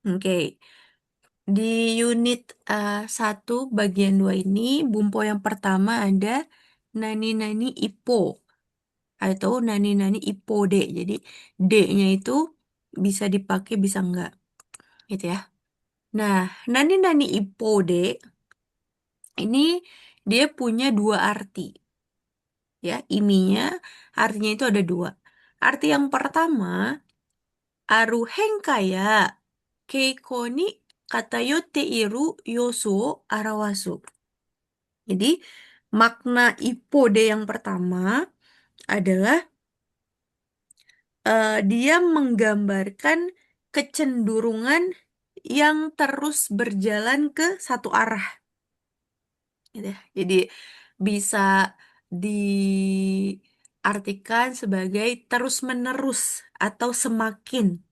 Oke. Di unit 1 bagian 2 ini, bumpo yang pertama ada nani-nani ipo atau nani-nani ipode. Jadi D-nya itu bisa dipakai, bisa enggak. Gitu ya. Nah, nani-nani ipode ini dia punya dua arti. Ya, ininya artinya itu ada dua. Arti yang pertama, aruhen kaya keiko ni katayotte iru yosu o arawasu. Jadi, makna ipode yang pertama adalah dia menggambarkan kecenderungan yang terus berjalan ke satu arah. Gitu ya. Jadi, bisa diartikan sebagai terus-menerus atau semakin.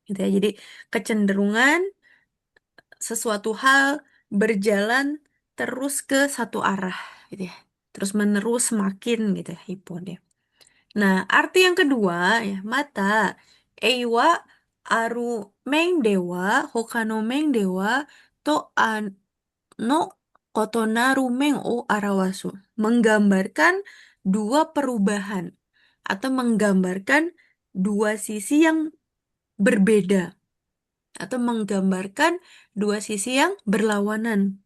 Gitu ya. Jadi, kecenderungan sesuatu hal berjalan terus ke satu arah. Gitu ya. Terus-menerus semakin gitu ya, hipode. Nah, arti yang kedua ya, mata. Eiwa aru meng dewa, hokano meng dewa, to no kotonaru meng o arawasu. Menggambarkan dua perubahan atau menggambarkan dua sisi yang berbeda atau menggambarkan dua sisi yang berlawanan.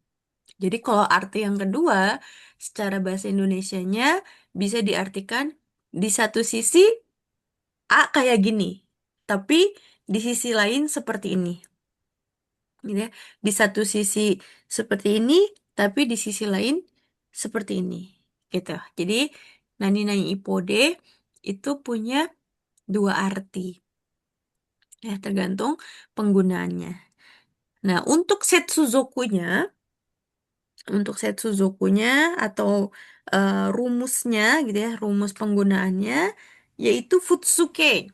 Jadi kalau arti yang kedua, secara bahasa Indonesianya bisa diartikan di satu sisi A kayak gini, tapi di sisi lain seperti ini. Gitu ya. Di satu sisi seperti ini, tapi di sisi lain seperti ini. Gitu. Jadi nani-nani ipode itu punya dua arti. Ya, tergantung penggunaannya. Nah, untuk setsuzokunya atau rumusnya gitu ya, rumus penggunaannya yaitu futsuke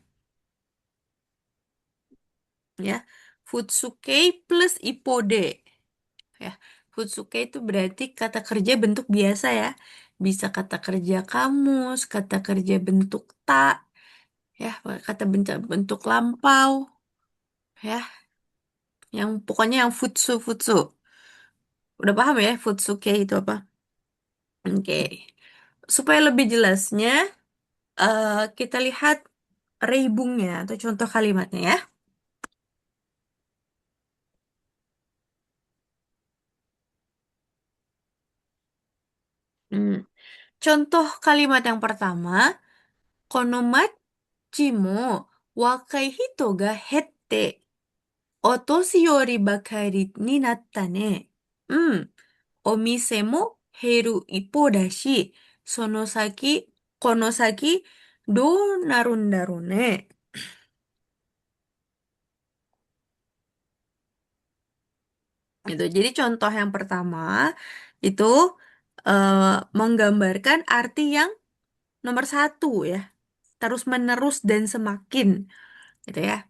ya. Futsuke plus ipode ya. Futsuke itu berarti kata kerja bentuk biasa ya. Bisa kata kerja kamus, kata kerja bentuk tak ya, kata bentuk lampau ya. Yang pokoknya yang futsu futsu. Udah paham ya futsuke itu apa? Oke. Supaya lebih jelasnya, kita lihat reibungnya atau contoh kalimatnya ya. Hmm. Contoh kalimat yang pertama, konomachi mo wakai hito ga hette otoshi yori bakari ni natta ne. Hmm. Omise mo heru ippo dashi, konosaki dou narun daru ne. Gitu. Jadi contoh yang pertama itu eh, menggambarkan arti yang nomor satu ya, terus menerus dan semakin gitu ya.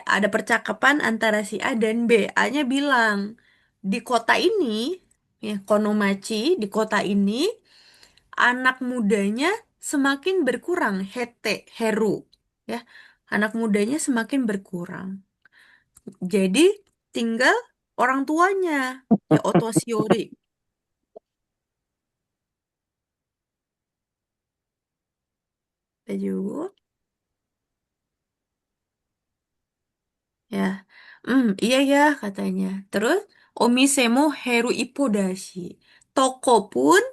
Ada percakapan antara si A dan B. A-nya bilang di kota ini ya, Konomachi di kota ini anak mudanya semakin berkurang, Heru ya. Anak mudanya semakin berkurang. Jadi tinggal orang tuanya ya Otoshiori. Tajugo ya. Iya ya katanya. Terus omisemo heru ippodashi. Toko pun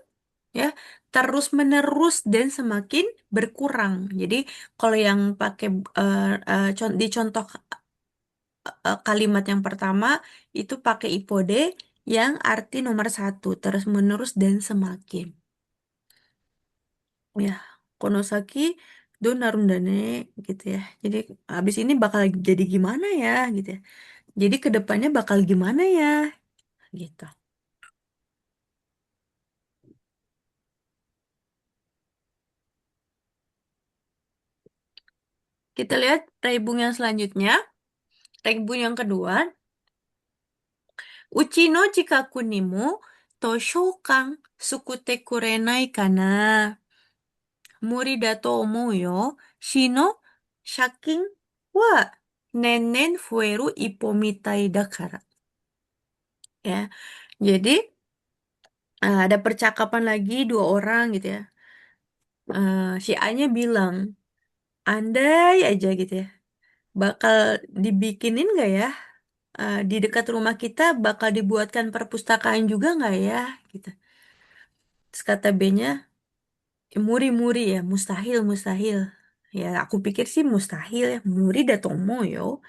ya terus menerus dan semakin berkurang. Jadi kalau yang pakai di contoh kalimat yang pertama itu pakai ipode yang arti nomor satu terus menerus dan semakin. Ya, Konosaki do narundane gitu ya. Jadi habis ini bakal jadi gimana ya gitu ya. Jadi kedepannya bakal gimana ya gitu. Kita lihat reibung yang selanjutnya. Reibung yang kedua. Uchi no chikaku ni mo toshokan sukute kurenai kana. Muri da to omou yo. Shi no shakin wa. Nenen fueru ipomitai dakara. Ya, jadi ada percakapan lagi dua orang gitu ya. Si A-nya bilang, andai aja gitu ya, bakal dibikinin nggak ya? Di dekat rumah kita bakal dibuatkan perpustakaan juga nggak ya? Gitu. Terus kata B-nya, muri-muri ya, mustahil, mustahil. Ya, aku pikir sih mustahil ya, muri datomo yo,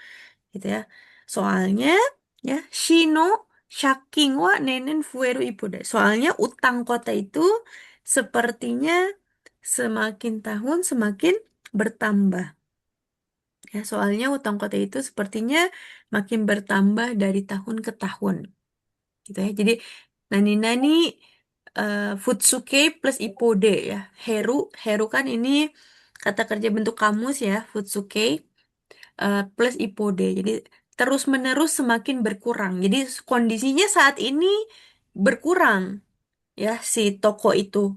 gitu ya. Soalnya, ya, shino shaking wa nenen fueru ipuda. Soalnya utang kota itu sepertinya semakin tahun semakin bertambah. Ya, soalnya utang kota itu sepertinya makin bertambah dari tahun ke tahun. Gitu ya. Jadi nani-nani Futsuke plus Ipode ya. Heru, Heru kan ini kata kerja bentuk kamus ya, Futsuke plus Ipode. Jadi terus-menerus semakin berkurang. Jadi kondisinya saat ini berkurang ya si toko itu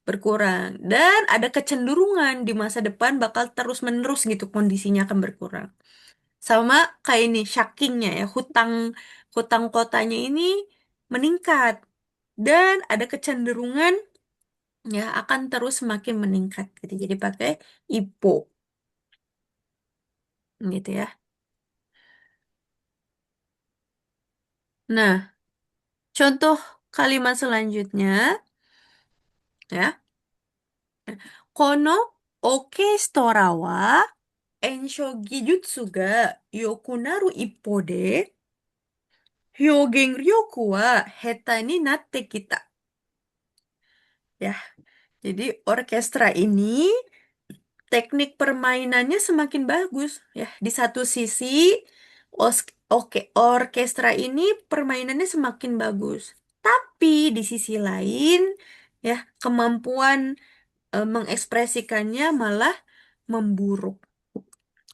berkurang dan ada kecenderungan di masa depan bakal terus-menerus gitu kondisinya akan berkurang. Sama kayak ini shakingnya ya, hutang hutang kotanya ini meningkat dan ada kecenderungan ya akan terus semakin meningkat gitu. Jadi pakai IPO gitu ya. Nah, contoh kalimat selanjutnya ya. Kono oke stora wa enshogi jutsu ga yokunaru ippo de hyogen ryoku wa heta ni natte kita. Ya, jadi orkestra ini teknik permainannya semakin bagus ya. Di satu sisi, oke, orkestra ini permainannya semakin bagus. Tapi di sisi lain, ya, kemampuan mengekspresikannya malah memburuk.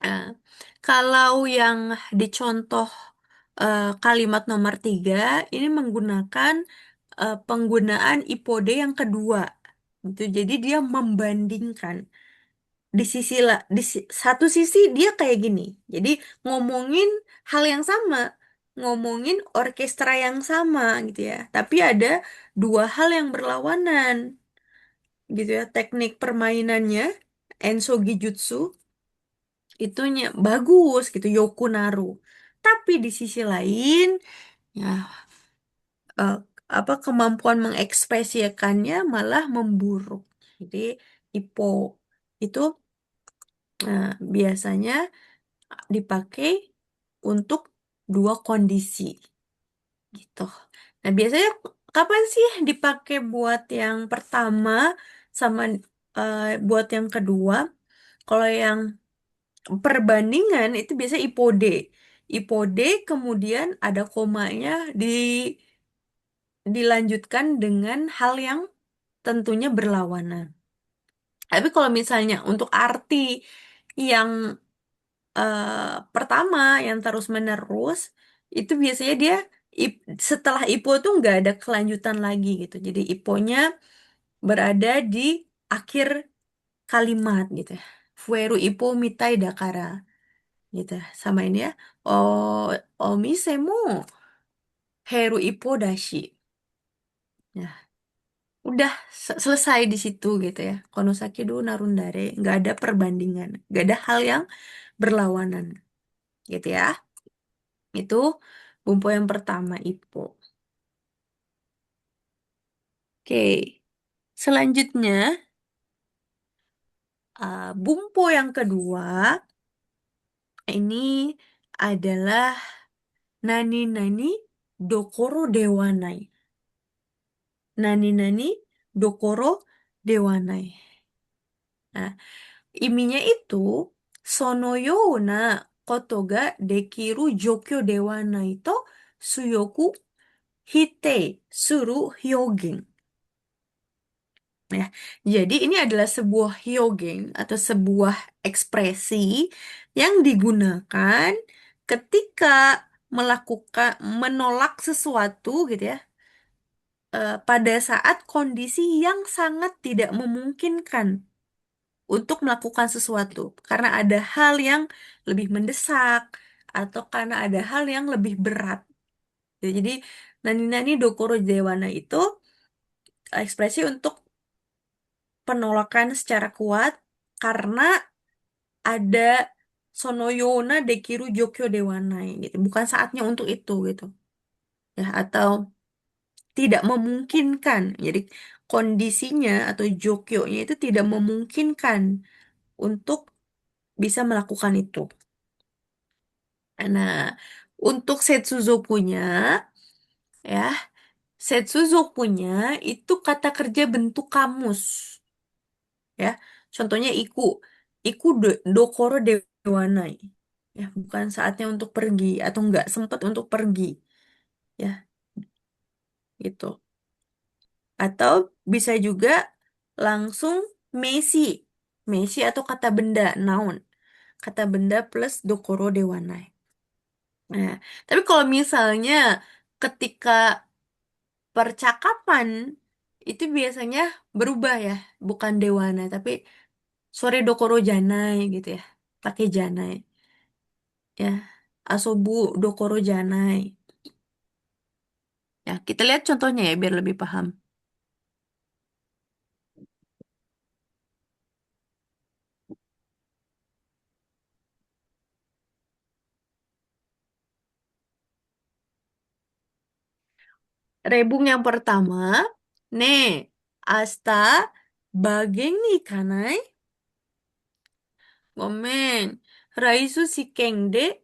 Nah, kalau yang dicontoh kalimat nomor 3, ini menggunakan penggunaan ipode yang kedua. Gitu. Jadi dia membandingkan di satu sisi dia kayak gini. Jadi ngomongin hal yang sama, ngomongin orkestra yang sama gitu ya. Tapi ada dua hal yang berlawanan gitu ya. Teknik permainannya Ensogi Jutsu itunya bagus gitu Yokunaru. Tapi di sisi lain ya eh, apa kemampuan mengekspresikannya malah memburuk. Jadi Ippo itu biasanya dipakai untuk dua kondisi gitu. Nah, biasanya kapan sih dipakai buat yang pertama sama buat yang kedua? Kalau yang perbandingan itu biasa ipode. Ipode kemudian ada komanya dilanjutkan dengan hal yang tentunya berlawanan. Tapi kalau misalnya untuk arti yang pertama yang terus menerus itu biasanya dia setelah ipo tuh nggak ada kelanjutan lagi gitu. Jadi iponya berada di akhir kalimat gitu ya. Fueru ipo mitai dakara gitu. Sama ini ya. Omise mo heru ipo dashi. Nah, udah selesai di situ gitu ya. Konosaki do narundare nggak ada perbandingan, nggak ada hal yang berlawanan gitu ya. Itu bumpo yang pertama, Ipo. Oke, selanjutnya bumpo yang kedua ini adalah nani-nani dokoro dewanai. Nani-nani dokoro dewanai. Nah, iminya itu sono na koto ga dekiru jokyo dewanai to suyoku hite suru hyogeng. Ya, jadi ini adalah sebuah hyogeng atau sebuah ekspresi yang digunakan ketika melakukan menolak sesuatu gitu ya, pada saat kondisi yang sangat tidak memungkinkan untuk melakukan sesuatu karena ada hal yang lebih mendesak atau karena ada hal yang lebih berat. Ya, jadi nani-nani dokoro dewana itu ekspresi untuk penolakan secara kuat karena ada sonoyona dekiru jokyo dewanai gitu. Bukan saatnya untuk itu gitu. Ya, atau tidak memungkinkan. Jadi kondisinya atau jokyonya itu tidak memungkinkan untuk bisa melakukan itu. Nah, untuk Setsuzoku-nya ya, Setsuzoku-nya itu kata kerja bentuk kamus ya. Contohnya dokoro dewanai. Ya, bukan saatnya untuk pergi atau nggak sempat untuk pergi ya, gitu. Atau bisa juga langsung mesi. Mesi atau kata benda, noun. Kata benda plus dokoro dewanai. Nah, tapi kalau misalnya ketika percakapan itu biasanya berubah ya, bukan dewana, tapi sore dokoro janai gitu ya, pakai janai ya, asobu dokoro janai. Ya, kita lihat contohnya ya biar lebih paham. Rebung yang pertama, ne, asta, bageng nih kanai, gomen, raisu shikeng de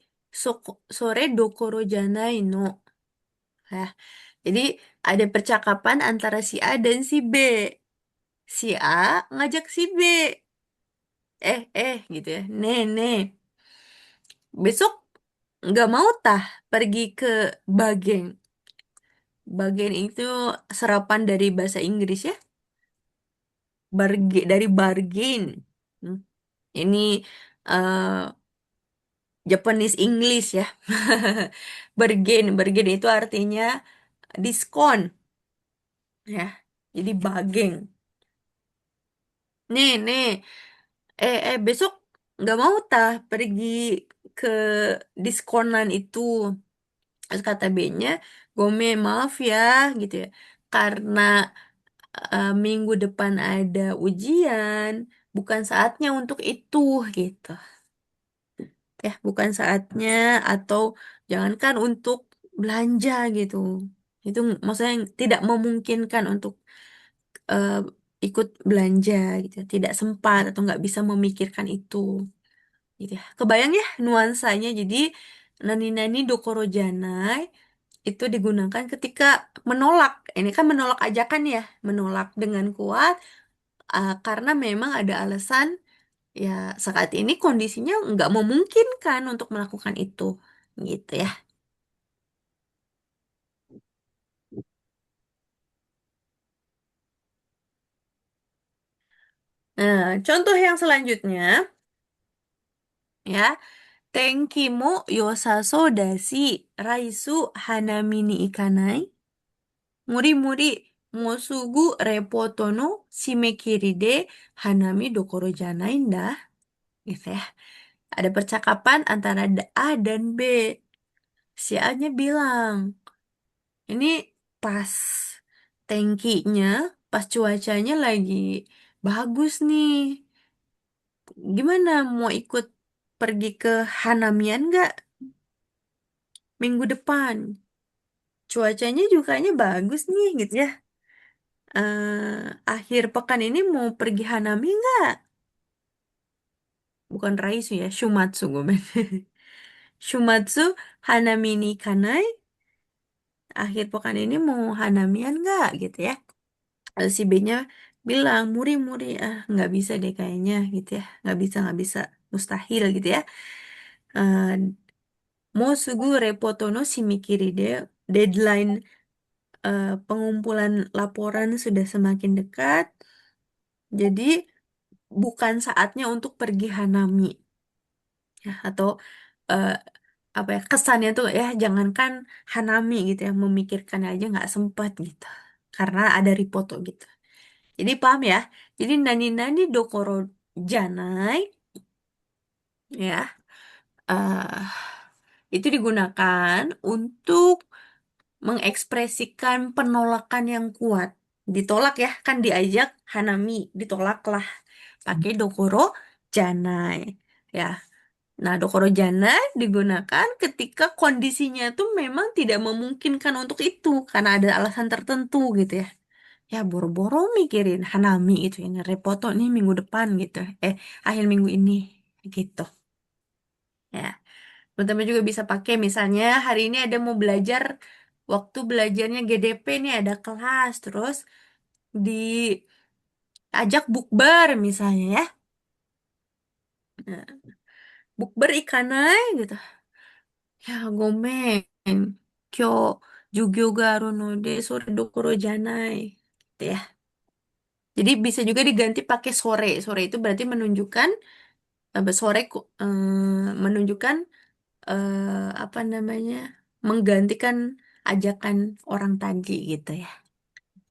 sore dokoro janai no. Ya, jadi ada percakapan antara si A dan si B. Si A ngajak si B, gitu ya. Besok nggak mau tah pergi ke Bageng. Bageng itu serapan dari bahasa Inggris ya. Dari bargain. Hmm. Ini eh, Japanese English ya. Bargain itu artinya diskon ya. Jadi bageng. Nih, besok nggak mau tah pergi ke diskonan itu. Terus kata B-nya, Gome maaf ya gitu ya. Karena minggu depan ada ujian, bukan saatnya untuk itu gitu. Ya, bukan saatnya atau jangankan untuk belanja gitu. Itu maksudnya yang tidak memungkinkan untuk eh, ikut belanja gitu. Tidak sempat atau nggak bisa memikirkan itu. Gitu ya. Kebayang ya nuansanya. Jadi nani-nani dokoro janai itu digunakan ketika menolak. Ini kan menolak ajakan ya, menolak dengan kuat karena memang ada alasan ya saat ini kondisinya nggak memungkinkan untuk melakukan itu, gitu ya. Nah, contoh yang selanjutnya ya, Tenki mo yosaso dashi raisu hanami ni ikanai. Muri-muri mosugu repoto no shimekiri de hanami dokoro janai nda. Gitu ya. Ada percakapan antara A dan B. Si A-nya bilang, ini pas tankinya, pas cuacanya lagi bagus nih. Gimana mau ikut pergi ke Hanamian nggak minggu depan? Cuacanya juga kayaknya bagus nih gitu ya. Akhir pekan ini mau pergi Hanami nggak? Bukan Raisu ya, Shumatsu gue men. Shumatsu Hanami ni kanai. Akhir pekan ini mau Hanamian nggak gitu ya. Si B-nya bilang, muri-muri, nggak bisa deh kayaknya gitu ya. Nggak bisa. Mustahil gitu ya. Eh, Mosugu repoto no shimikiri de, deadline pengumpulan laporan sudah semakin dekat. Jadi bukan saatnya untuk pergi Hanami ya atau eh, apa ya kesannya tuh ya jangankan Hanami gitu ya memikirkan aja nggak sempat gitu karena ada Ripoto gitu. Jadi paham ya? Jadi nani nani dokoro janai ya eh itu digunakan untuk mengekspresikan penolakan yang kuat. Ditolak ya, kan diajak Hanami, ditolaklah pakai Dokoro Janai. Ya, nah Dokoro Janai digunakan ketika kondisinya tuh memang tidak memungkinkan untuk itu karena ada alasan tertentu gitu ya. Ya boro-boro mikirin Hanami itu yang repoto nih minggu depan gitu. Akhir minggu ini gitu. Ya, teman-teman juga bisa pakai misalnya hari ini ada mau belajar, waktu belajarnya GDP nih ada kelas, terus diajak bukber misalnya ya. Nah, bukber ikanai gitu. Ya gomen. Kyo jugyo ga aru no de sore dokoro janai. Gitu ya. Jadi bisa juga diganti pakai sore. Sore itu berarti menunjukkan menunjukkan apa namanya? Menggantikan ajakan orang tadi gitu ya.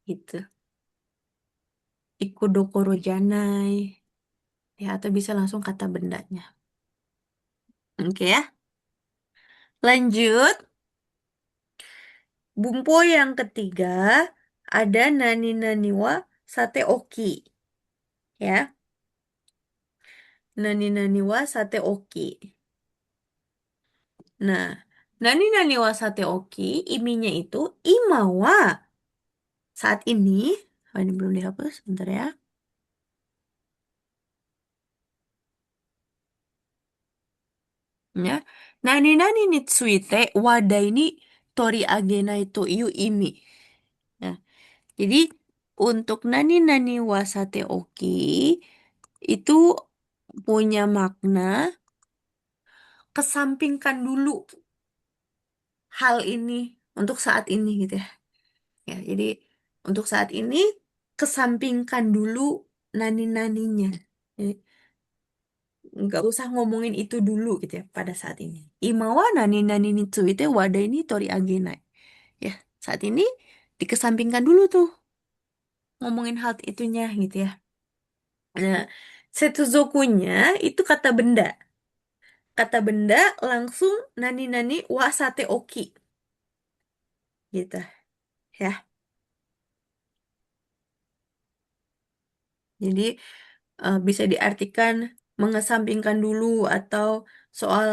Gitu. Ikudokoro janai. Ya, atau bisa langsung kata bendanya. Oke ya. Lanjut. Bumpo yang ketiga ada nani nani wa sate oki. Ya. Nani nani wa sate oki. Nah, nani nani wa sate oki, iminya itu imawa. Saat ini, oh ini belum dihapus, bentar ya. Ya. Nani nani ni tsuite wadai ni tori agenai to iu imi. Nah, jadi untuk nani nani wasate oki itu punya makna kesampingkan dulu hal ini untuk saat ini gitu ya. Ya, jadi untuk saat ini kesampingkan dulu nani-naninya. Jadi, nggak usah ngomongin itu dulu gitu ya pada saat ini. Imawa nani-nani nitsu itu wadah ini tori agenai. Ya, saat ini dikesampingkan dulu tuh ngomongin hal itunya gitu ya. Nah, setuzokunya itu kata benda. Kata benda langsung nani-nani wa sate oki gitu ya. Jadi bisa diartikan mengesampingkan dulu atau soal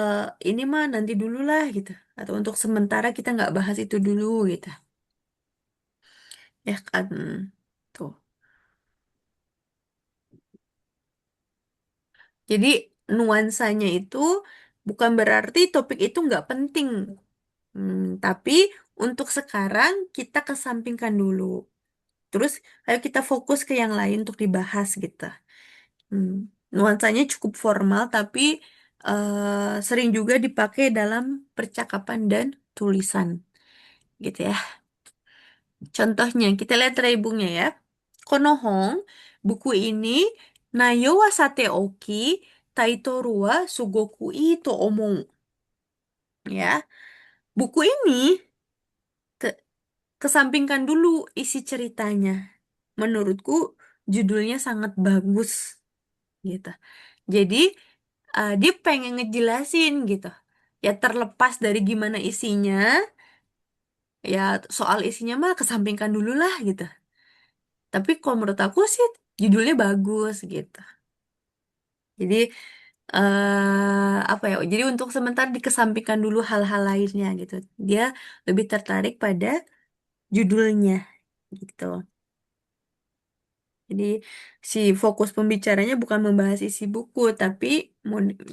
ini mah nanti dulu lah gitu. Atau untuk sementara kita nggak bahas itu dulu gitu. Ya kan. Tuh. Jadi nuansanya itu bukan berarti topik itu nggak penting. Tapi untuk sekarang kita kesampingkan dulu. Terus ayo kita fokus ke yang lain untuk dibahas gitu. Hmm, Nuansanya cukup formal tapi sering juga dipakai dalam percakapan dan tulisan gitu ya. Contohnya kita lihat rebungnya ya. Konohong, buku ini Nayo wa sate oki, taitoru wa sugoku ii to omou. Ya, buku ini ke- kesampingkan dulu isi ceritanya. Menurutku judulnya sangat bagus gitu. Jadi dia pengen ngejelasin gitu. Ya terlepas dari gimana isinya, ya soal isinya mah kesampingkan dulu lah gitu. Tapi kalau menurut aku sih judulnya bagus gitu. Jadi apa ya? Jadi untuk sementara dikesampingkan dulu hal-hal lainnya gitu. Dia lebih tertarik pada judulnya gitu. Jadi si fokus pembicaranya bukan membahas isi buku, tapi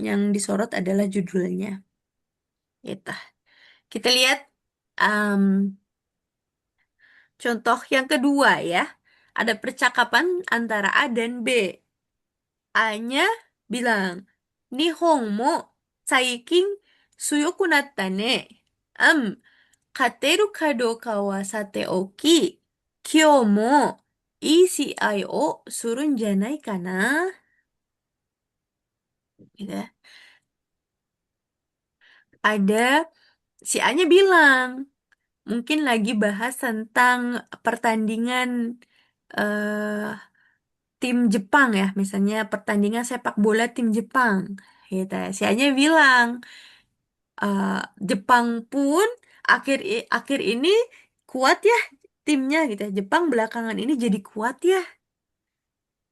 yang disorot adalah judulnya. Gitu. Kita lihat em, contoh yang kedua ya. Ada percakapan antara A dan B. A-nya bilang, Nihon mo saikin suyoku natta ne. Kateru ka douka wa sate oki, kyou mo ii CI o surun janai kana? Gitu ya. Ada si A-nya bilang, mungkin lagi bahas tentang pertandingan eh, tim Jepang ya, misalnya pertandingan sepak bola tim Jepang Gitu. Si Anya bilang, "Eh, Jepang pun akhir ini kuat ya timnya gitu ya. Jepang belakangan ini jadi kuat ya."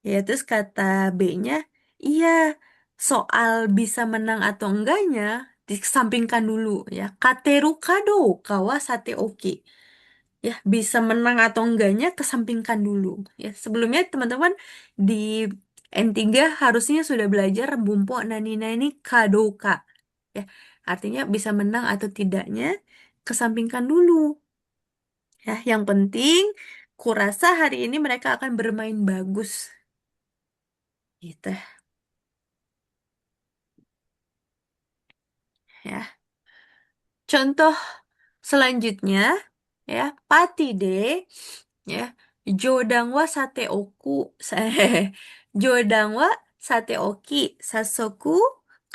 Ya, terus kata B-nya, "Iya, soal bisa menang atau enggaknya, dikesampingkan dulu ya. Kateru kado kawasate oki." Ya, bisa menang atau enggaknya kesampingkan dulu. Ya, sebelumnya teman-teman di N3 harusnya sudah belajar bumpo nani nani kadoka. Ya, artinya bisa menang atau tidaknya kesampingkan dulu. Ya, yang penting kurasa hari ini mereka akan bermain bagus. Gitu ya. Contoh selanjutnya ya, Pati de ya, Jodang wa sate oku Jodang wa sate oki sasoku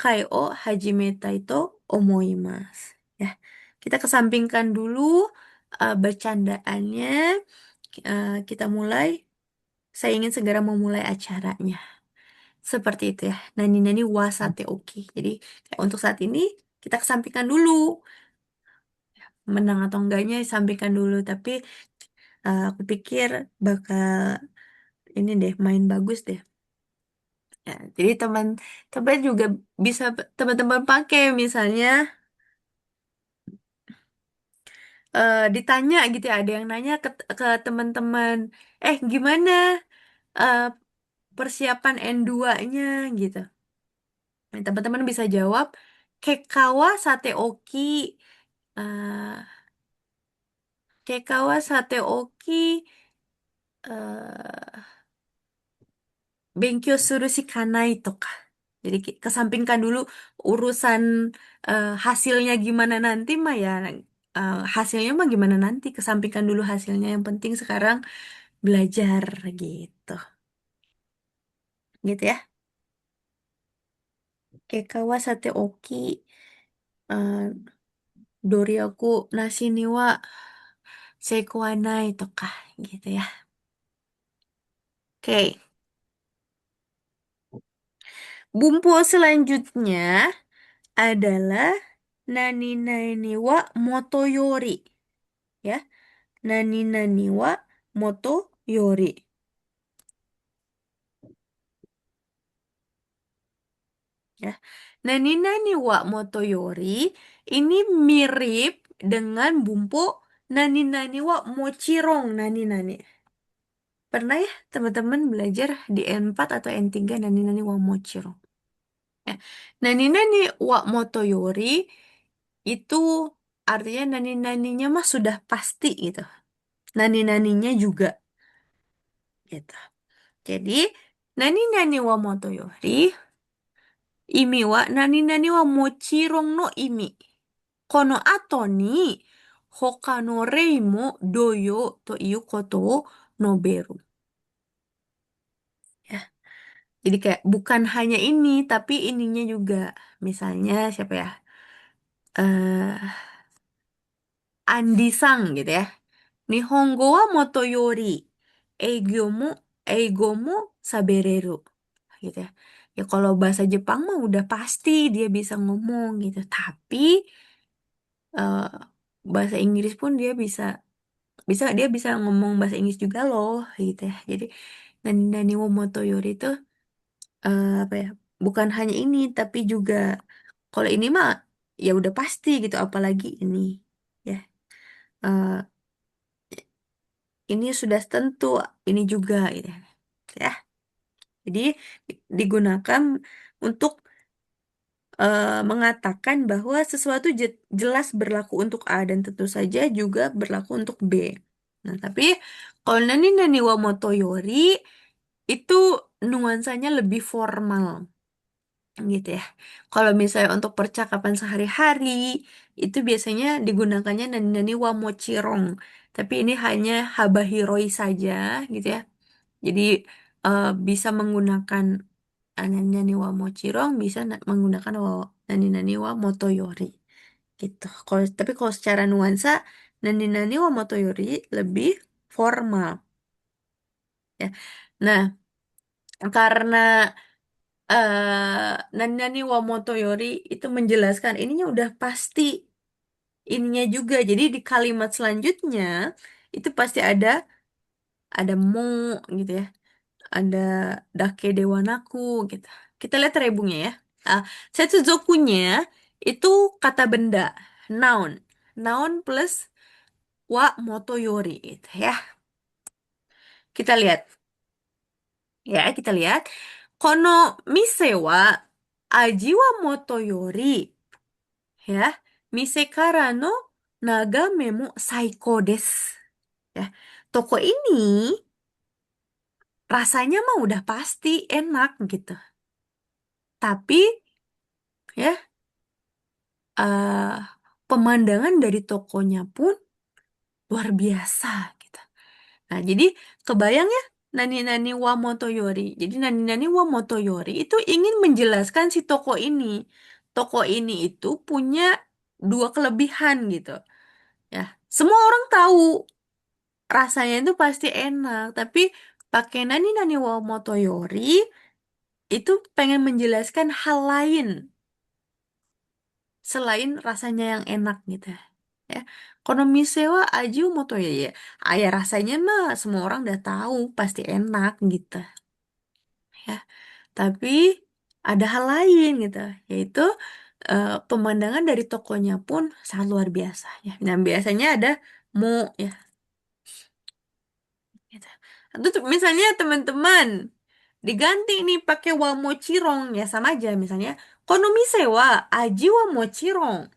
kai o hajimetai to omoimasu. Ya, kita kesampingkan dulu bercandaannya. Kita mulai. Saya ingin segera memulai acaranya. Seperti itu ya. Nani nani wa sate oki. Jadi kayak untuk saat ini kita kesampingkan dulu menang atau enggaknya sampaikan dulu, tapi aku pikir bakal ini deh main bagus deh ya. Jadi teman-teman juga bisa teman-teman pakai misalnya ditanya gitu ya, ada yang nanya ke teman-teman, gimana eh, persiapan N2-nya gitu. Nah, teman-teman bisa jawab Kekawa Sate Oki, eh Kekawa Sate Oki, eh Benkyo suru shikanai toka. Jadi kesampingkan dulu urusan hasilnya gimana nanti mah ya. Hasilnya mah gimana nanti, kesampingkan dulu hasilnya. Yang penting sekarang belajar gitu. Gitu ya. Kayak Kawasate Oki, uh, Doryaku nasi ni wa seiko wa nai toka gitu ya. Oke. Bumbu selanjutnya adalah nani nani wa motoyori ya. Nani nani wa motoyori ya. Nani nani wa motoyori ini mirip dengan bumbu nani nani wa mochirong nani nani. Pernah ya teman-teman belajar di N4 atau N3 nani nani wa mochirong. Ya. Nani nani wa motoyori itu artinya nani naninya mah sudah pasti gitu. Nani naninya juga gitu. Jadi nani nani wa motoyori imi wa nani nani wa mochirong no imi. Kono ato ni hoka no rei mo doyo to iu koto wo noberu. Ya. Jadi kayak bukan hanya ini, tapi ininya juga. Misalnya siapa ya? eh Andi Sang gitu ya. Nihongo wa motoyori. Eigyo mo, eigo mo sabereru. Gitu ya. Ya kalau bahasa Jepang mah udah pasti dia bisa ngomong gitu. Tapi eh, bahasa Inggris pun dia bisa bisa dia bisa ngomong bahasa Inggris juga loh gitu ya. Jadi Nani wo motoyori itu apa ya? Bukan hanya ini tapi juga kalau ini mah ya udah pasti gitu apalagi ini ya. Eh, ini sudah tentu ini juga gitu ya. Jadi digunakan untuk mengatakan bahwa sesuatu jelas berlaku untuk A dan tentu saja juga berlaku untuk B. Nah, tapi kalau nani nani wa motoyori itu nuansanya lebih formal gitu ya. Kalau misalnya untuk percakapan sehari-hari itu biasanya digunakannya nani nani wa mochirong. Tapi ini hanya habahiroi saja gitu ya. Jadi bisa menggunakan nani wa mochirong, bisa menggunakan nani wa motoyori gitu. Tapi kalau secara nuansa nani wa motoyori lebih formal ya. Nah, karena Nani wa Motoyori itu menjelaskan ininya udah pasti ininya juga. Jadi di kalimat selanjutnya itu pasti ada mo gitu ya. Ada dake dewanaku gitu. Kita lihat rebungnya ya. Ah, setsuzokunya itu kata benda, noun. Noun plus wa motoyori gitu ya. Kita lihat ya, kita lihat. Kono mise wa aji wa motoyori ya. Mise kara no nagame mo saiko desu. Ya. Toko ini rasanya mah udah pasti enak gitu. Tapi ya eh pemandangan dari tokonya pun luar biasa gitu. Nah, jadi kebayang ya Nani-nani wa Motoyori. Jadi Nani-nani wa Motoyori itu ingin menjelaskan si toko ini. Toko ini itu punya dua kelebihan gitu. Ya, semua orang tahu rasanya itu pasti enak, tapi pakai Nani-nani wa Motoyori itu pengen menjelaskan hal lain selain rasanya yang enak gitu ya. Kalau misalnya Aju Moto ya ya, ayah rasanya mah semua orang udah tahu pasti enak gitu ya. Tapi ada hal lain gitu, yaitu pemandangan dari tokonya pun sangat luar biasa ya. Dan biasanya ada mo ya gitu. Atau misalnya teman-teman diganti nih pakai wa mochirong ya sama aja misalnya kono mise wa aji wa mochirong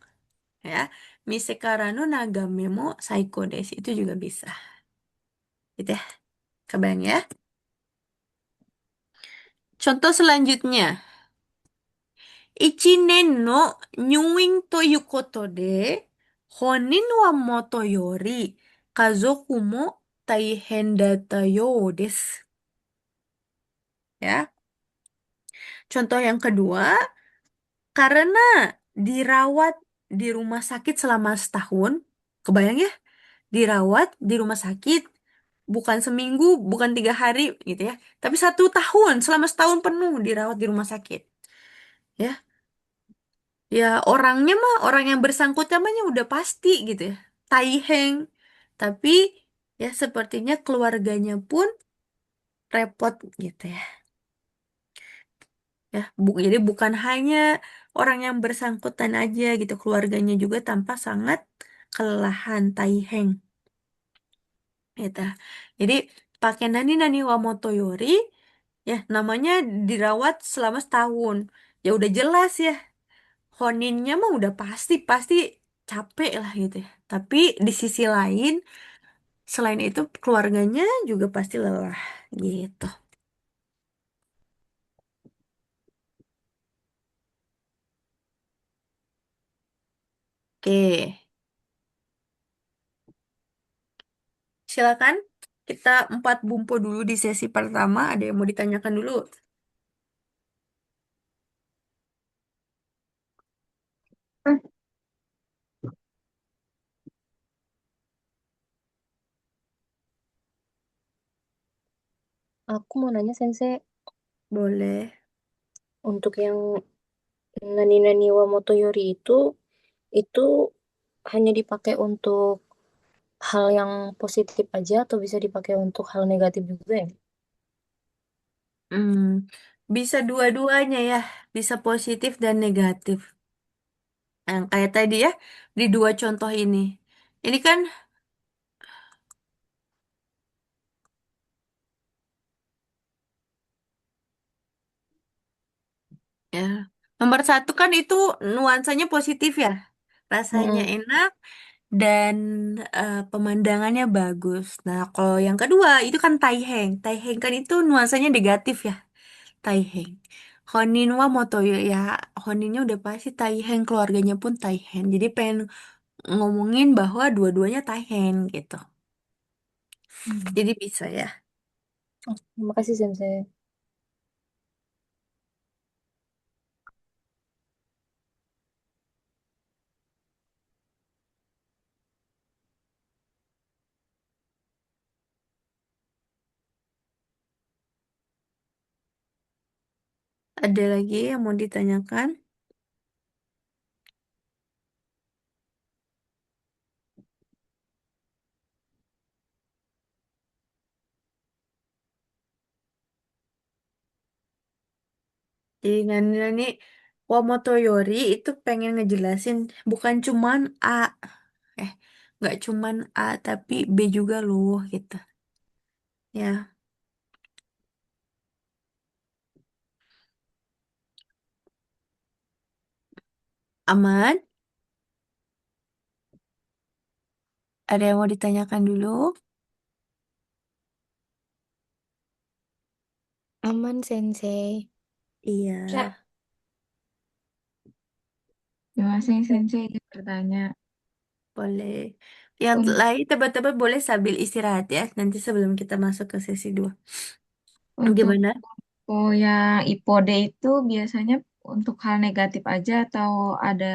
ya. Mise karano nagame mo saiko desu itu juga bisa. Gitu ya. Kebayang ya. Contoh selanjutnya. Ichinen no nyuing to yu koto de honin wa moto yori kazoku mo taihen data yo desu. Ya. Contoh yang kedua, karena dirawat di rumah sakit selama setahun, kebayang ya, dirawat di rumah sakit bukan seminggu, bukan 3 hari gitu ya, tapi 1 tahun, selama setahun penuh dirawat di rumah sakit. Ya, ya orangnya mah orang yang bersangkutan namanya udah pasti gitu ya, Taiheng. Tapi ya sepertinya keluarganya pun repot gitu ya. Ya, jadi bukan hanya orang yang bersangkutan aja gitu, keluarganya juga tampak sangat kelelahan Taiheng gitu. Jadi pakai Nani Nani wa Motoyori ya namanya dirawat selama setahun. Ya udah jelas ya. Honinnya mah udah pasti pasti capek lah gitu ya. Tapi di sisi lain selain itu keluarganya juga pasti lelah gitu. Oke, silakan kita empat bumpo dulu di sesi pertama. Ada yang mau ditanyakan dulu? Aku mau nanya Sensei, Boleh. untuk yang Nani Nani wa Motoyori itu hanya dipakai untuk hal yang positif aja atau bisa dipakai untuk hal negatif juga ya? Hmm, bisa dua-duanya ya, bisa positif dan negatif. Yang kayak tadi ya, di dua contoh ini. Ini kan ya, nomor satu kan itu nuansanya positif ya. Rasanya Mm-mm. enak dan pemandangannya bagus. Nah, kalau yang kedua itu kan Taiheng. Taiheng kan itu nuansanya negatif ya. Taiheng. Honin wa Motoyo ya, Honinnya udah pasti Taiheng, keluarganya pun Taiheng. Jadi pengen ngomongin bahwa dua-duanya Taiheng gitu. Hmm. Jadi bisa ya. Oh, terima kasih Sensei. Ada lagi yang mau ditanyakan? Jadi Nani Wamotoyori itu pengen ngejelasin bukan cuman A, eh nggak cuman A tapi B juga loh gitu. Ya, aman. Ada yang mau ditanyakan dulu? Aman, Sensei. Iya, Terima kasih Sensei izin bertanya. boleh. Yang Un- lain tebak-tebak boleh sambil istirahat ya. Nanti sebelum kita masuk ke sesi 2. untuk Gimana? yang IPODE itu biasanya untuk hal negatif aja atau ada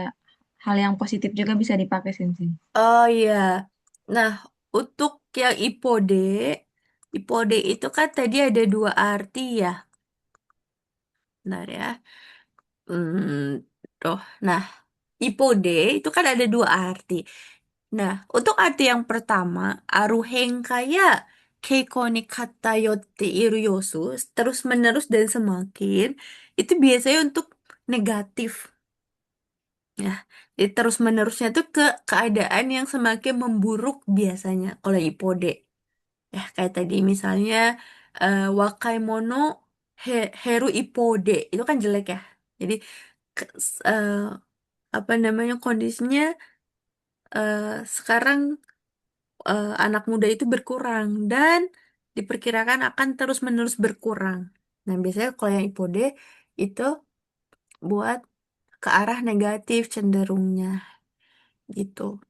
hal yang positif juga bisa dipakai Sensei? Oh iya. Nah, untuk yang IPODE itu kan tadi ada dua arti ya. Benar ya. Tuh. Nah, IPODE itu kan ada dua arti. Nah, untuk arti yang pertama, aruhen kaya keiko ni katayotte iru yosu, terus menerus dan semakin, itu biasanya untuk negatif. Ya, jadi terus menerusnya tuh ke keadaan yang semakin memburuk biasanya kalau IPODE. Ya, kayak tadi misalnya wakai mono heru IPODE, itu kan jelek ya. Jadi ke- s- eh, apa namanya kondisinya sekarang anak muda itu berkurang dan diperkirakan akan terus-menerus berkurang. Nah, biasanya kalau yang IPODE itu buat ke arah negatif cenderungnya gitu.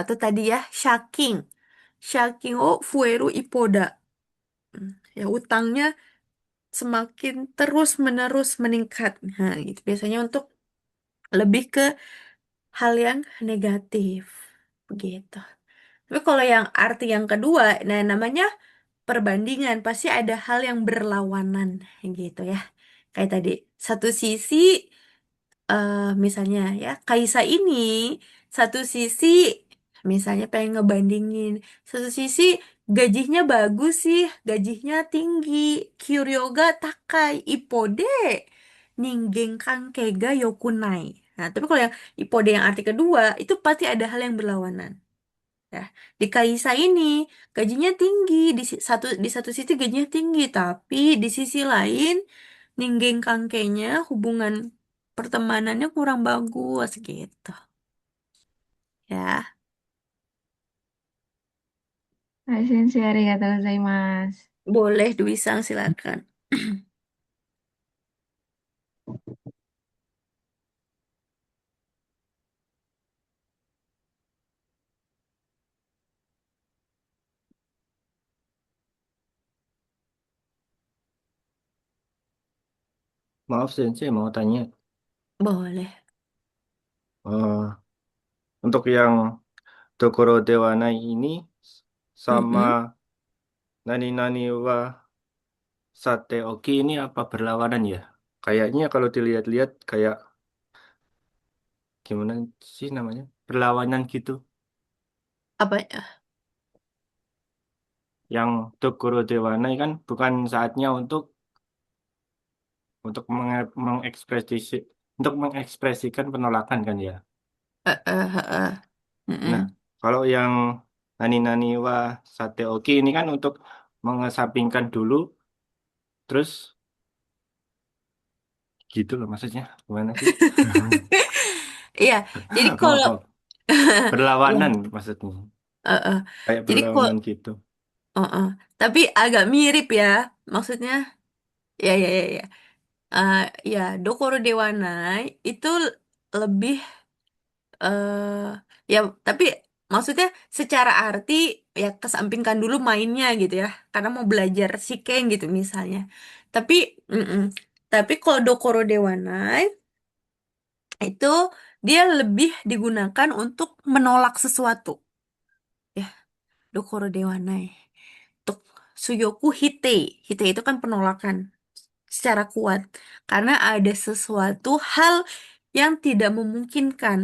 Atau tadi ya, shaking. Shaking oh fueru ipoda. Ya utangnya semakin terus-menerus meningkat. Nah, gitu. Biasanya untuk lebih ke hal yang negatif. Begitu. Tapi kalau yang arti yang kedua, nah namanya perbandingan pasti ada hal yang berlawanan gitu ya. Kayak tadi, satu sisi misalnya ya, Kaisa ini satu sisi misalnya pengen ngebandingin, satu sisi gajinya bagus sih, gajinya tinggi, Kyuryoga takai, Ipode Ningen Kankega Yokunai. Nah, tapi kalau yang Ipode yang arti kedua, itu pasti ada hal yang berlawanan. Ya, di Kaisa ini gajinya tinggi di satu sisi gajinya tinggi, tapi di sisi lain ninggeng kangkenya hubungan pertemanannya kurang bagus gitu. Ya, Hai Sensei, arigatou gozaimasu. boleh Dwi Sang silakan. Maaf Sensei, mau tanya. Boleh. eh untuk yang Tokoro Dewanai ini sama Mm-mm. Nani Nani wa Sate Oki ini apa berlawanan ya? Kayaknya kalau dilihat-lihat kayak gimana sih namanya? Berlawanan gitu. Apa ya? Yang Tokoro Dewanai kan bukan saatnya untuk mengekspresi untuk mengekspresikan penolakan kan ya. Nah, Mm-mm. kalau yang Nani Nani wa Sate Oki ini kan untuk mengesampingkan dulu terus gitu loh maksudnya. Gimana sih? Iya, jadi Maaf, kalau maaf. ya, Berlawanan maksudnya. eh, eh. Kayak Jadi kok, berlawanan gitu. tapi agak mirip ya, maksudnya, ya, ya, ya, ya. Eh, ya, Dokoro Dewanai itu lebih eh ya, tapi maksudnya secara arti ya kesampingkan dulu mainnya gitu ya, karena mau belajar Shiken gitu misalnya. Tapi mm-mm. Tapi kalau Dokoro Dewanai itu dia lebih digunakan untuk menolak sesuatu. Ya, Dokoro Dewanai. Untuk Suyoku Hite. Hite itu kan penolakan. secara kuat karena ada sesuatu hal yang tidak memungkinkan,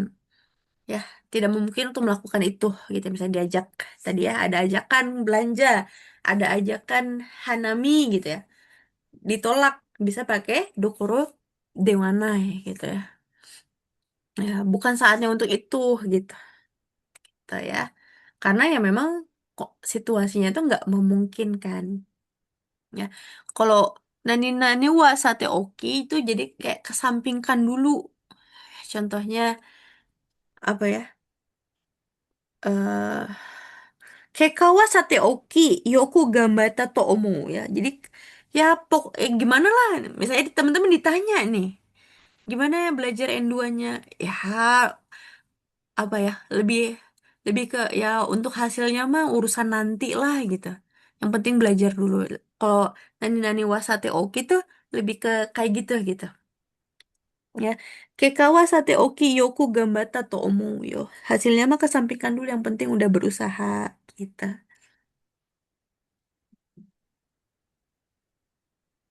ya, tidak mungkin untuk melakukan itu gitu. Misalnya diajak tadi ya, ada ajakan belanja, ada ajakan hanami gitu ya, ditolak, bisa pakai dokoro dewanai gitu ya. Ya, bukan saatnya untuk itu gitu, gitu ya. Karena ya memang kok situasinya itu nggak memungkinkan. Ya, kalau nani-nani wa sate oki itu jadi kayak kesampingkan dulu. Contohnya apa ya? eh Kekawa sate oki yoku gambata to omo ya. Jadi ya gimana lah. Misalnya teman-teman ditanya nih, gimana ya belajar N2-nya? Ya apa ya? Lebih lebih ke ya untuk hasilnya mah urusan nanti lah gitu. Yang penting belajar dulu. Kalau nani-nani wa sate oki tuh lebih ke kayak gitu gitu. Ya, kekawa sate oki yoku gambata to omo yo. Hasilnya mah kesampingkan dulu, yang penting udah berusaha gitu.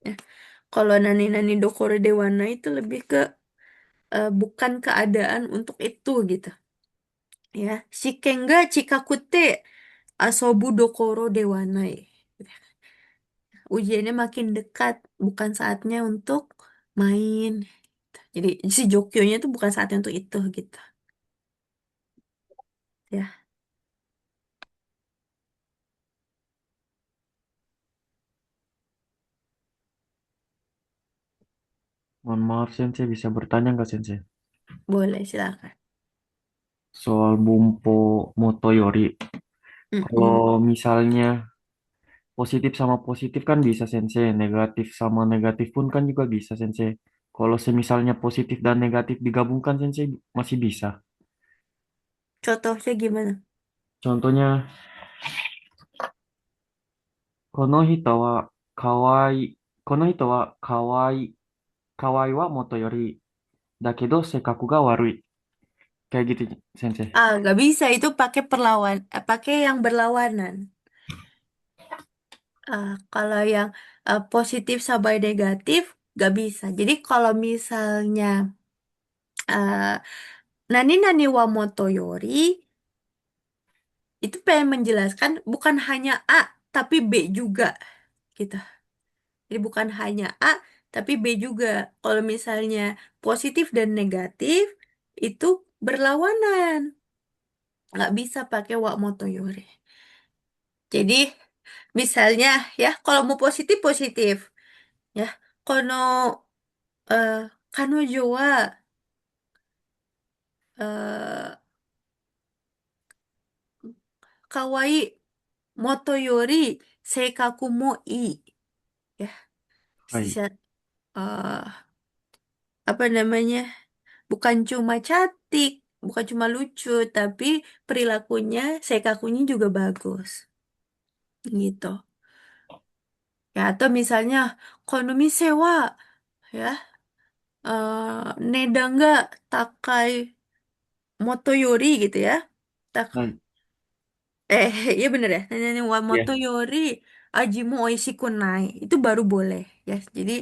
Ya, kalau nani-nani dokoro dewana itu lebih ke bukan keadaan untuk itu gitu. Ya, shikenga chikakute asobu dokoro dewanai. Ujiannya makin dekat, bukan saatnya untuk main. Jadi si Jokyonya itu bukan saatnya untuk itu gitu. Ya, Mohon maaf Sensei, bisa bertanya nggak Sensei? boleh silakan. Soal Bumpo Motoyori. Kalau Mm-mm. misalnya positif sama positif kan bisa Sensei, negatif sama negatif pun kan juga bisa Sensei. Kalau semisalnya positif dan negatif digabungkan Sensei masih bisa. Contohnya gimana? Contohnya, kono hito wa kawai, kono hito wa kawai, kawai wa motoyori, dakedo sekaku ga warui. Kayak gitu Sensei. Ah, nggak bisa itu pakai pakai yang berlawanan. Kalau yang positif sama negatif nggak bisa. Jadi kalau misalnya uh, nani nani wa motoyori itu pengen menjelaskan bukan hanya A tapi B juga gitu. Jadi bukan hanya A tapi B juga. Kalau misalnya positif dan negatif itu berlawanan. Nggak bisa pakai wa motoyori. Jadi misalnya ya kalau mau positif positif ya. Kono kanojo wa eh, kawaii motoyori seikaku mo ii ya. Hai. Sisa- eh, apa namanya, bukan cuma cantik, bukan cuma lucu, tapi perilakunya seikakunya juga bagus gitu ya. Atau misalnya konomi sewa ya, neda nggak takai motoyori gitu ya. Hai. Iya bener ya. Nanya Wamoto Ya. Yori Ajimu Oishiku Nai itu baru boleh ya. Jadi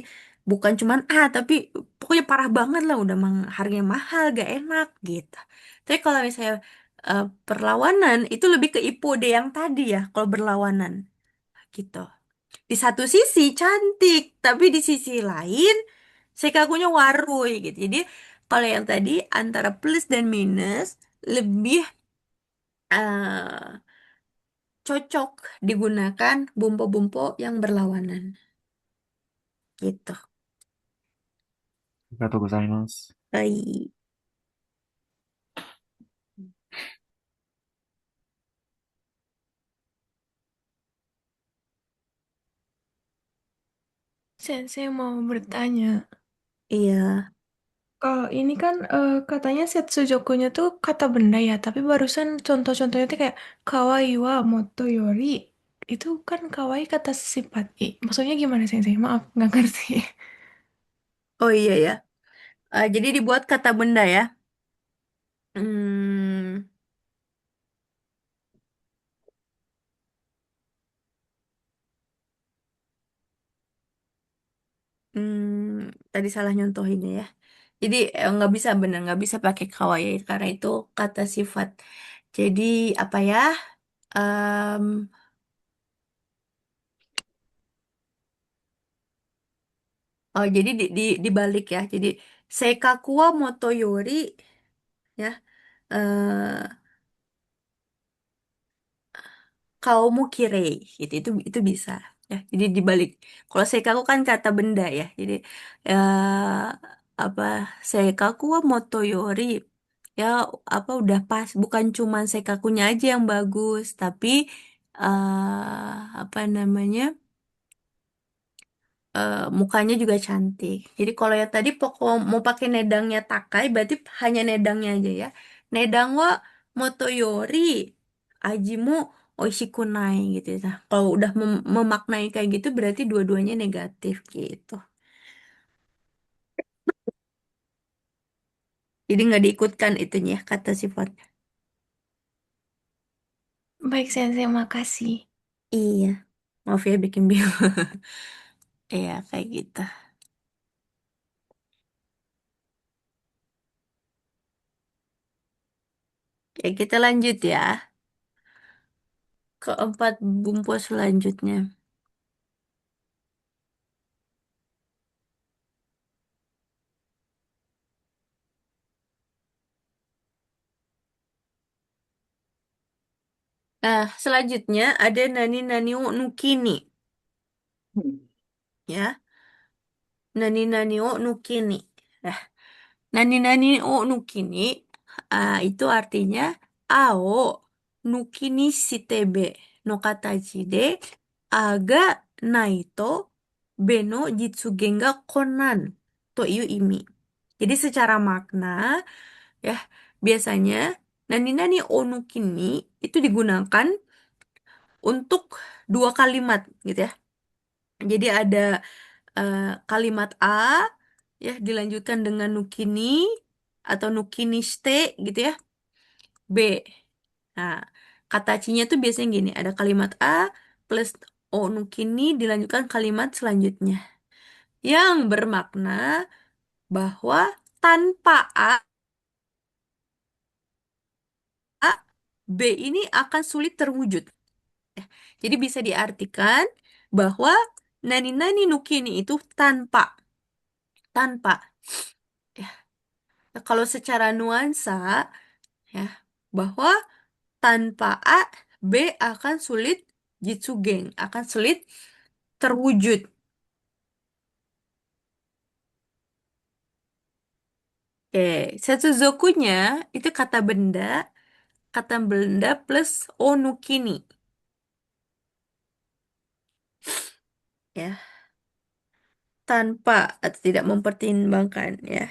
bukan cuman tapi pokoknya parah banget lah, udah harganya mahal, gak enak gitu. Tapi kalau misalnya perlawanan itu lebih ke Ipode yang tadi ya. Kalau berlawanan gitu. Di satu sisi cantik, tapi di sisi lain sekakunya warui gitu. Jadi kalau yang tadi antara plus dan minus lebih eh, cocok digunakan bumbu-bumbu yang berlawanan gitu. ありがとうございます。Baik. Sensei mau bertanya. Iya. Kalau ini kan katanya Setsujoku-nya tuh kata benda ya, tapi barusan contoh-contohnya tuh kayak kawaii wa motoyori. Itu kan kawaii kata sifat. Maksudnya gimana Sensei? Maaf, nggak ngerti. Oh iya ya. Jadi dibuat kata benda ya. Hmm, Tadi salah nyontohinnya ya. Jadi nggak bisa bener, nggak bisa pakai kawaii karena itu kata sifat. Jadi apa ya? Em, oh jadi dibalik ya. Jadi seikaku wa motoyori ya. eh Kaumu kirei gitu itu bisa ya. Jadi dibalik. Kalau seikaku kan kata benda ya. Jadi apa seikaku wa motoyori ya, apa udah pas, bukan cuman seikakunya aja yang bagus tapi apa namanya, mukanya juga cantik. Jadi kalau yang tadi pokok mau pakai nedangnya Takai berarti hanya nedangnya aja ya. Nedang wa motoyori ajimu oishikunai gitu ya. Kalau udah memaknai kayak gitu berarti dua-duanya negatif gitu. Jadi nggak diikutkan itunya ya, kata sifatnya. Baik, Sensei, makasih. Iya. Maaf ya bikin bingung. Iya kayak gitu. Ya kita lanjut ya. Keempat bumpu selanjutnya. Nah, selanjutnya ada nani nani wo nukini ya. Nani nani wo nukini. Nah, nani nani wo nukini itu artinya ao nukini shitebe no katachi de aga naito be no jitsugen ga konan to iu imi. Jadi secara makna ya, biasanya nani nani o nukini itu digunakan untuk dua kalimat gitu ya. Jadi ada kalimat A ya dilanjutkan dengan nukini atau nukiniste gitu ya. B. Nah, kata cinya tuh biasanya gini, ada kalimat A plus o nukini dilanjutkan kalimat selanjutnya yang bermakna bahwa tanpa A, B ini akan sulit terwujud. Ya, jadi bisa diartikan bahwa nani-nani nukini itu tanpa. Ya, kalau secara nuansa ya, bahwa tanpa A, B akan sulit jitsugeng, akan sulit terwujud. Oke, Setsuzoku-nya itu kata benda plus onukini. Ya, tanpa atau tidak mempertimbangkan ya.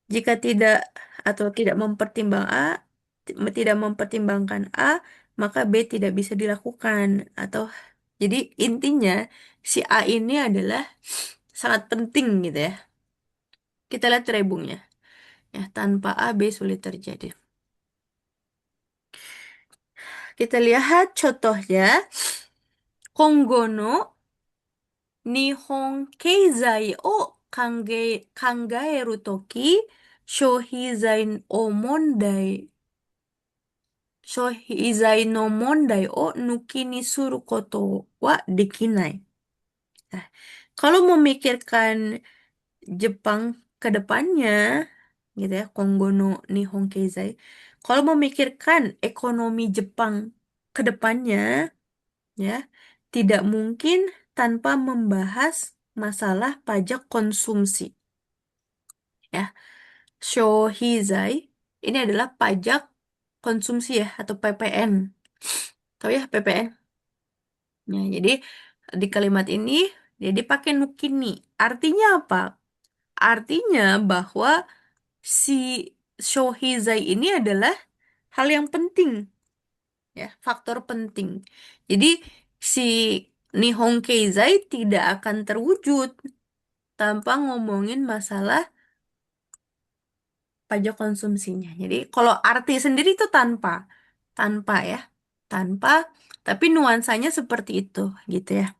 Jika tidak atau tidak tidak mempertimbangkan A, maka B tidak bisa dilakukan. Atau jadi intinya si A ini adalah sangat penting gitu ya. Kita lihat rebungnya. Ya, tanpa A, B sulit terjadi. Kita lihat contohnya. Konggo no Nihon keizai o kangaeru toki, shohizai o mondai, shohizai no mondai o nuki ni suru koto wa dekinai. Nah, kalau memikirkan Jepang ke depannya, gitu ya, Konggo no Nihon Keizai. Kalau memikirkan ekonomi Jepang ke depannya, ya, tidak mungkin tanpa membahas masalah pajak konsumsi. Ya, Shohizai ini adalah pajak konsumsi ya atau PPN. Tahu ya PPN? Ya, jadi di kalimat ini dia dipakai nukini. Artinya apa? Artinya bahwa si Shohizai ini adalah hal yang penting, ya, faktor penting. Jadi si Nihon Keizai tidak akan terwujud tanpa ngomongin masalah pajak konsumsinya. Jadi kalau arti sendiri itu tanpa ya, tanpa, tapi nuansanya seperti itu gitu ya.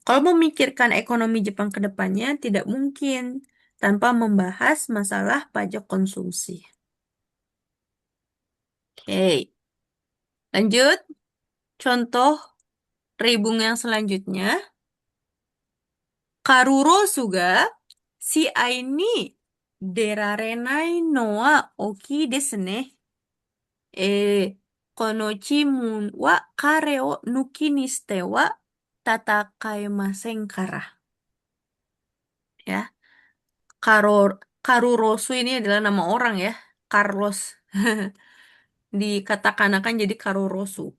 Kalau memikirkan ekonomi Jepang ke depannya, tidak mungkin tanpa membahas masalah pajak konsumsi. Oke, lanjut. Contoh ribung yang selanjutnya. Karuro suga si aini derarenai no wa oki desu ne. Kono chimun wa kare o nuki ni shite wa tatakaemasen kara. Ya, Karurosu ini adalah nama orang ya. Carlos. Dikatakan jadi Karurosu.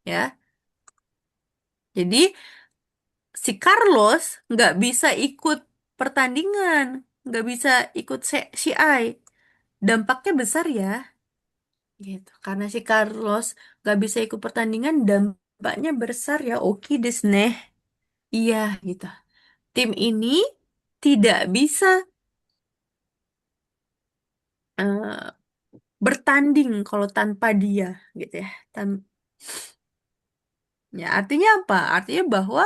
Ya, jadi si Carlos nggak bisa ikut pertandingan, nggak bisa ikut CI. Dampaknya besar ya, gitu. Karena si Carlos nggak bisa ikut pertandingan, dampaknya besar ya. Oke desne. Iya, gitu. Tim ini tidak bisa eh, bertanding kalau tanpa dia, gitu ya. Ya, artinya apa? Artinya bahwa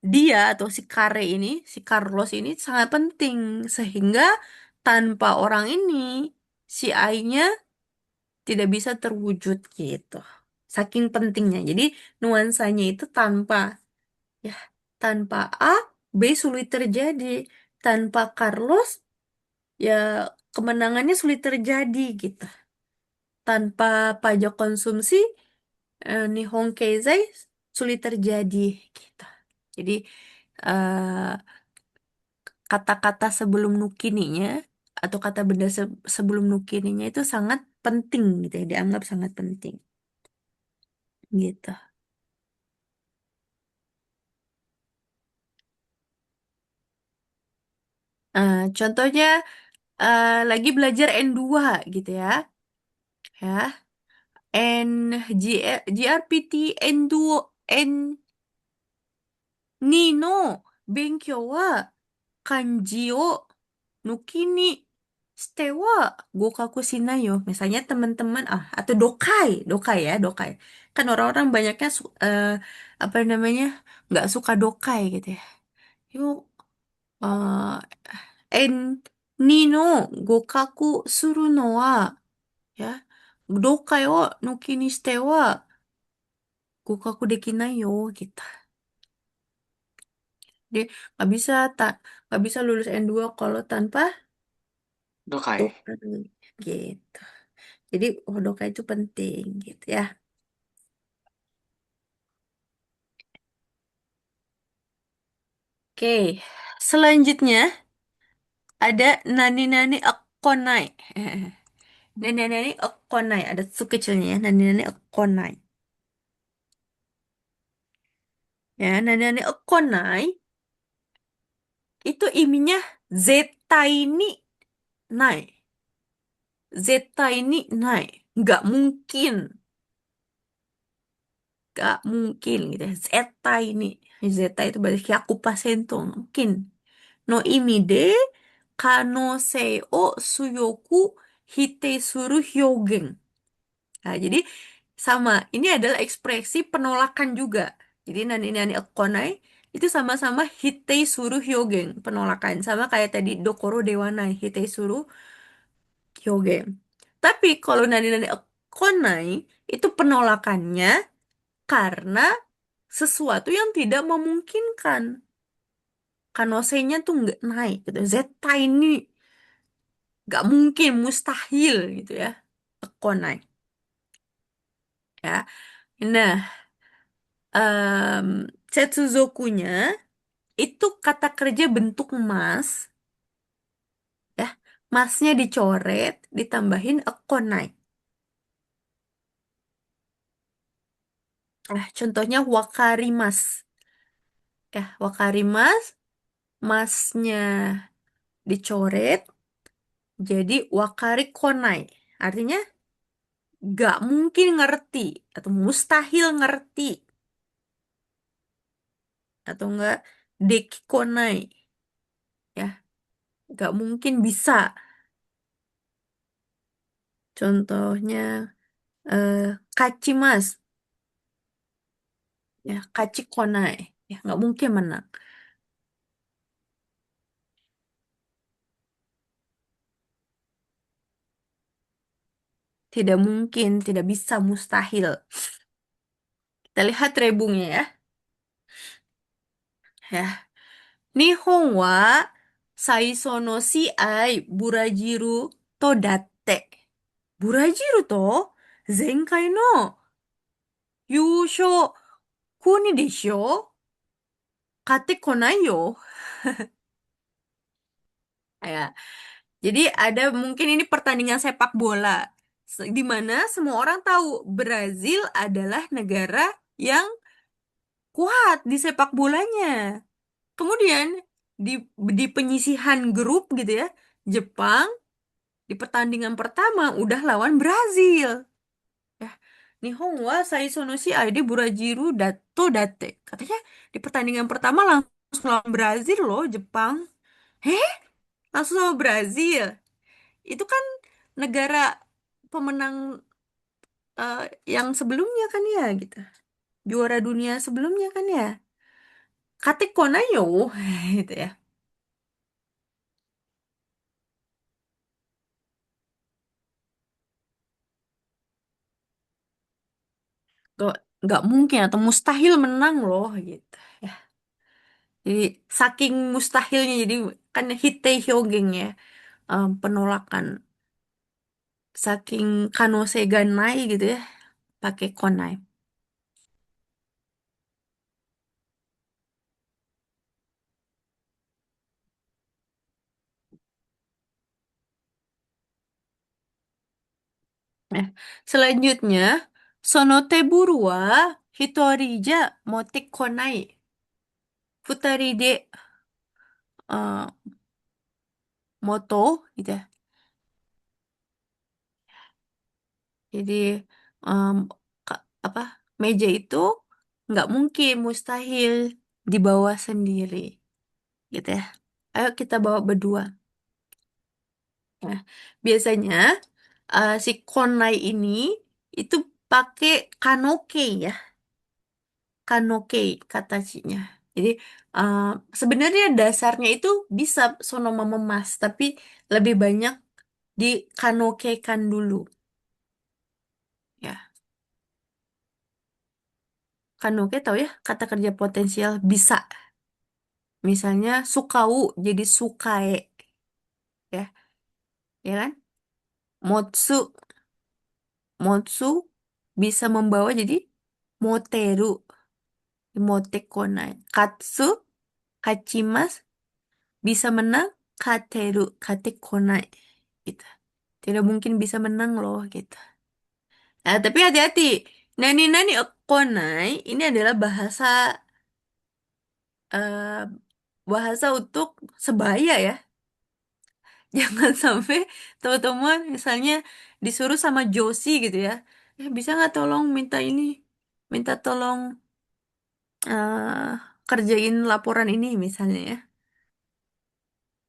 dia atau si Kare ini, si Carlos ini sangat penting sehingga tanpa orang ini si AI-nya tidak bisa terwujud gitu. Saking pentingnya. Jadi nuansanya itu ya tanpa A, B sulit terjadi. Tanpa Carlos ya kemenangannya sulit terjadi gitu. Tanpa pajak konsumsi Nihon Keizai sulit terjadi gitu. Jadi eh, kata-kata sebelum nukininya atau kata benda sebelum nukininya itu sangat penting gitu ya, dianggap sangat penting gitu. Contohnya lagi belajar N2 gitu ya. Ya, GRPT N2 N2 の勉強は漢字を抜きにしては合格しないよ. Misalnya teman-teman atau dokai ya, dokai. Kan orang-orang banyaknya apa namanya nggak suka dokai gitu ya. Yuk, en ni no gokaku suru no wa ya, dokai wo nuki ni shite wa gokaku dekinai yo gitu. Dia nggak bisa nggak bisa lulus N2 kalau tanpa Dokai. dokai gitu. Jadi dokai itu penting gitu ya. Oke, selanjutnya ada nani-nani akonai. Nani-nani akonai, ada su kecilnya ya, nani-nani akonai. Ya, nani-nani akonai itu iminya zetai ni nai. Zetai ni nai. Nggak mungkin. Nggak mungkin gitu ya. Zetai ni. Zetai itu berarti 100% mungkin. No imi de kanosei o suyoku hite suru hyogen. Nah, jadi sama, ini adalah ekspresi penolakan juga. Jadi nani-nani okonai itu sama-sama hitei suru hyogen, penolakan. Sama kayak tadi dokoro dewanai, hitei suru hyogen. Tapi kalau nani-nani okonai itu penolakannya karena sesuatu yang tidak memungkinkan. Kanosenya tuh nggak naik gitu. Zeta ini nggak mungkin, mustahil gitu ya. Okonai. Ya. Nah, em, setsuzokunya itu kata kerja bentuk mas, ya, masnya dicoret, ditambahin ekonai. Nah, contohnya wakarimas, ya, wakarimas, masnya dicoret, jadi wakari konai. Artinya gak mungkin ngerti atau mustahil ngerti atau enggak deki konai, ya, gak mungkin bisa. Contohnya eh, kachimas, ya, kachi konai. Ya, nggak mungkin menang. Tidak mungkin, tidak bisa, mustahil. Kita lihat rebungnya ya. Ya. Nihon wa saiso no shiai Burajiru to datte. Burajiru to zenkai no yūshō kuni desho? Katte konai yo. Ya. Jadi ada mungkin ini pertandingan sepak bola. Di mana semua orang tahu Brazil adalah negara yang kuat di sepak bolanya. Kemudian di di penyisihan grup gitu ya, Jepang di pertandingan pertama udah lawan Brazil. Ya, Nihon wa Saiso no Shiai de Burajiru Dato Date. Katanya di pertandingan pertama langsung lawan Brazil loh, Jepang. Heh, langsung lawan Brazil. Itu kan negara pemenang eh, yang sebelumnya kan ya gitu. Juara dunia sebelumnya kan ya. Kate konai yo gitu ya. Gak, nggak mungkin atau mustahil menang loh gitu. Ya. Jadi saking mustahilnya jadi kan hitei hyogeng ya, penolakan. Saking kanose ganai gitu ya, pakai konai. Nah, selanjutnya sono teburu wa hitori ja motte konai. Futari de eh, moto gitu ya. Jadi em, apa meja itu nggak mungkin mustahil dibawa sendiri gitu ya. Ayo kita bawa berdua. Nah, biasanya si konai ini itu pakai kanoke ya, kanoke katanya. Jadi eh, sebenarnya dasarnya itu bisa sonoma memas, tapi lebih banyak di kanokekan dulu ya. Kanoke tahu ya kata kerja potensial bisa. Misalnya sukau jadi sukae ya, ya kan? Motsu, motsu bisa membawa jadi moteru, motekonai. Katsu, kachimas bisa menang, kateru, katekonai gitu. Tidak mungkin bisa menang loh gitu. Nah, tapi hati-hati. Nani-nani okonai ini adalah bahasa eh, bahasa untuk sebaya ya. Jangan sampai teman-teman misalnya disuruh sama Josie gitu ya. Bisa nggak tolong minta ini, minta tolong eh kerjain laporan ini misalnya ya.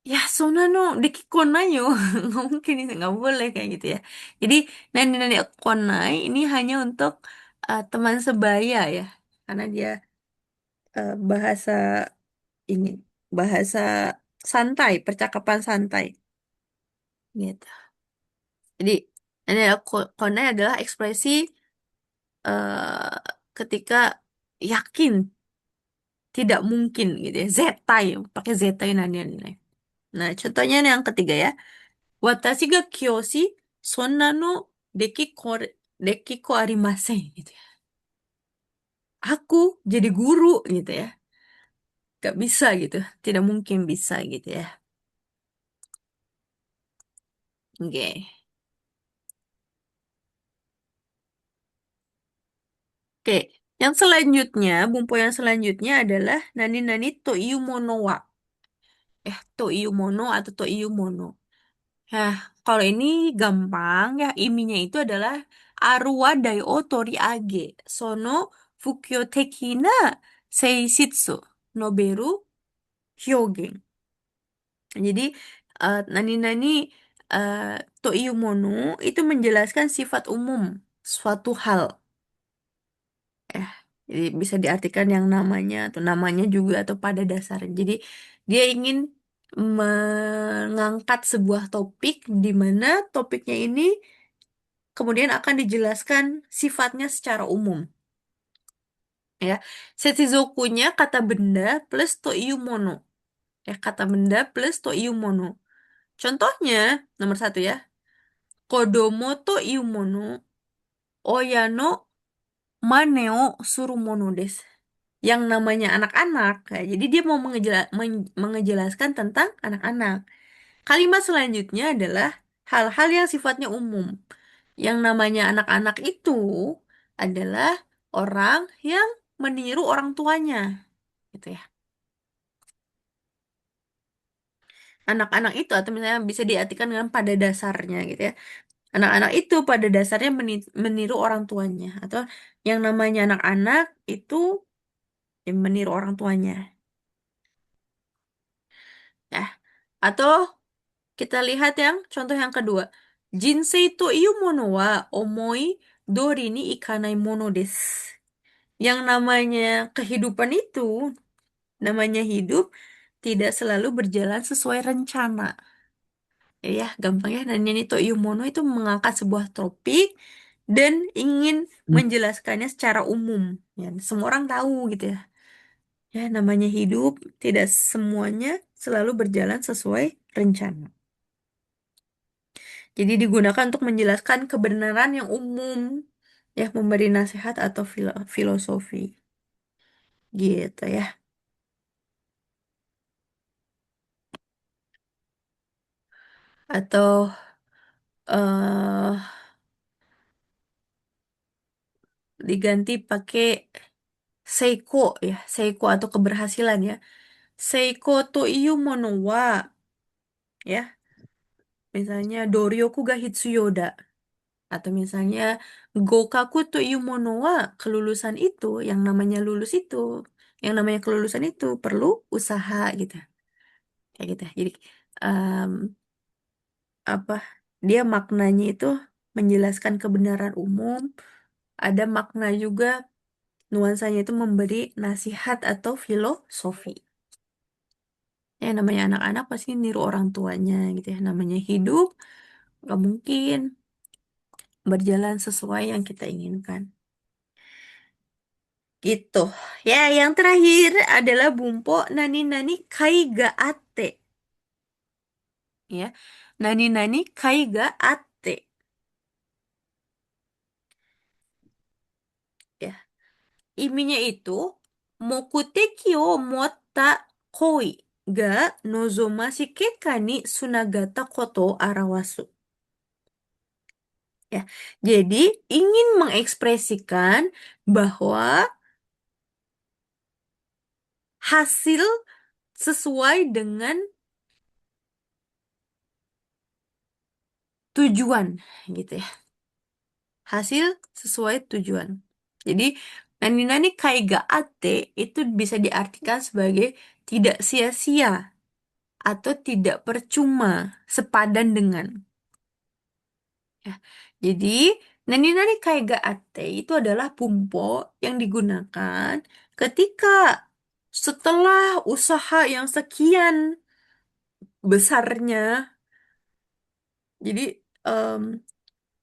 Ya, Sonano Konai nggak mungkin itu nggak boleh kayak gitu ya. Jadi nani-nani konai ini hanya untuk teman sebaya ya, karena dia bahasa ini bahasa santai, percakapan santai gitu. Jadi nani konai adalah ekspresi ketika yakin tidak mungkin gitu ya. Zetai, pakai zetai nani-nani. Nah, contohnya yang ketiga ya. Watashi ga kyoshi sonna no deki ko arimasen gitu ya. Aku jadi guru gitu ya. Gak bisa gitu. Tidak mungkin bisa gitu ya. Oke. Oke. Yang selanjutnya, bumpo yang selanjutnya adalah nani-nani to iu mono wa. To iu mono atau to iu mono. Nah, kalau ini gampang ya, iminya itu adalah Arwa Daio Tori Age Sono Fukyo Tekina Seishitsu Noberu Hyogen. Jadi, nani-nani eh, Toiumono itu menjelaskan sifat umum suatu hal. Eh, Jadi bisa diartikan yang namanya atau namanya juga atau pada dasarnya. Jadi dia ingin mengangkat sebuah topik di mana topiknya ini kemudian akan dijelaskan sifatnya secara umum. Ya, Setsuzoku-nya kata benda plus toiumono. Ya, kata benda plus toiumono. Contohnya, nomor satu ya. Kodomo toiumono oya no mane o suru mono desu. Yang namanya anak-anak. Ya, jadi dia mau mengejelaskan tentang anak-anak. Kalimat selanjutnya adalah hal-hal yang sifatnya umum. Yang namanya anak-anak itu adalah orang yang meniru orang tuanya, gitu ya. Anak-anak itu atau misalnya bisa diartikan dengan pada dasarnya gitu ya. Anak-anak itu pada dasarnya meniru orang tuanya atau yang namanya anak-anak itu yang meniru orang tuanya. Ya. Atau kita lihat yang contoh yang kedua. Jinsei to iu mono wa omoi dori ni ikanai mono desu. Yang namanya kehidupan itu, namanya hidup, tidak selalu berjalan sesuai rencana. Ya, gampang ya. Dan ini to iu mono itu mengangkat sebuah topik dan ingin menjelaskannya secara umum. Ya, semua orang tahu gitu ya. Ya, namanya hidup, tidak semuanya selalu berjalan sesuai rencana. Jadi digunakan untuk menjelaskan kebenaran yang umum, ya memberi nasihat atau filosofi, gitu ya. Atau eh diganti pakai seiko ya, seiko atau keberhasilan ya. Seiko to iu mono wa, ya, misalnya doryoku ga hitsuyoda. Atau misalnya gokaku to iu mono wa, kelulusan itu, yang namanya lulus itu, yang namanya kelulusan itu perlu usaha gitu. Kayak gitu ya. Jadi em, apa dia maknanya itu menjelaskan kebenaran umum, ada makna juga nuansanya itu memberi nasihat atau filosofi. Ya namanya anak-anak pasti niru orang tuanya gitu ya. Namanya hidup nggak mungkin berjalan sesuai yang kita inginkan. Gitu. Ya, yang terakhir adalah bumpo nani nani kai ga atte. Ya. Nani nani kai ga atte. Ya. Iminya itu mokuteki o motta koi ga nozomasi keka ni sunagata koto o arawasu. Ya. Jadi ingin mengekspresikan bahwa hasil sesuai dengan tujuan gitu ya. Hasil sesuai tujuan. Jadi nani-nani kaiga ate itu bisa diartikan sebagai tidak sia-sia atau tidak percuma, sepadan dengan. Ya. Jadi nani-nani kaiga ate itu adalah bumpo yang digunakan ketika setelah usaha yang sekian besarnya. Jadi em,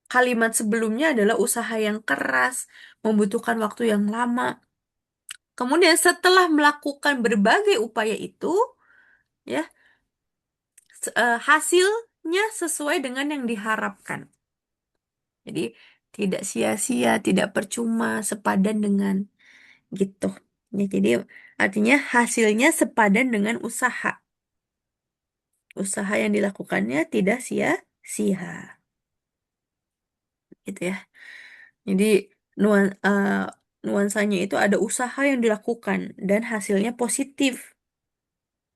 kalimat sebelumnya adalah usaha yang keras, membutuhkan waktu yang lama. Kemudian setelah melakukan berbagai upaya itu, ya, hasilnya sesuai dengan yang diharapkan. Jadi tidak sia-sia, tidak percuma, sepadan dengan gitu. Ya, jadi artinya hasilnya sepadan dengan usaha. Usaha yang dilakukannya tidak sia-sia. Gitu ya. Jadi nuansanya itu ada usaha yang dilakukan dan hasilnya positif.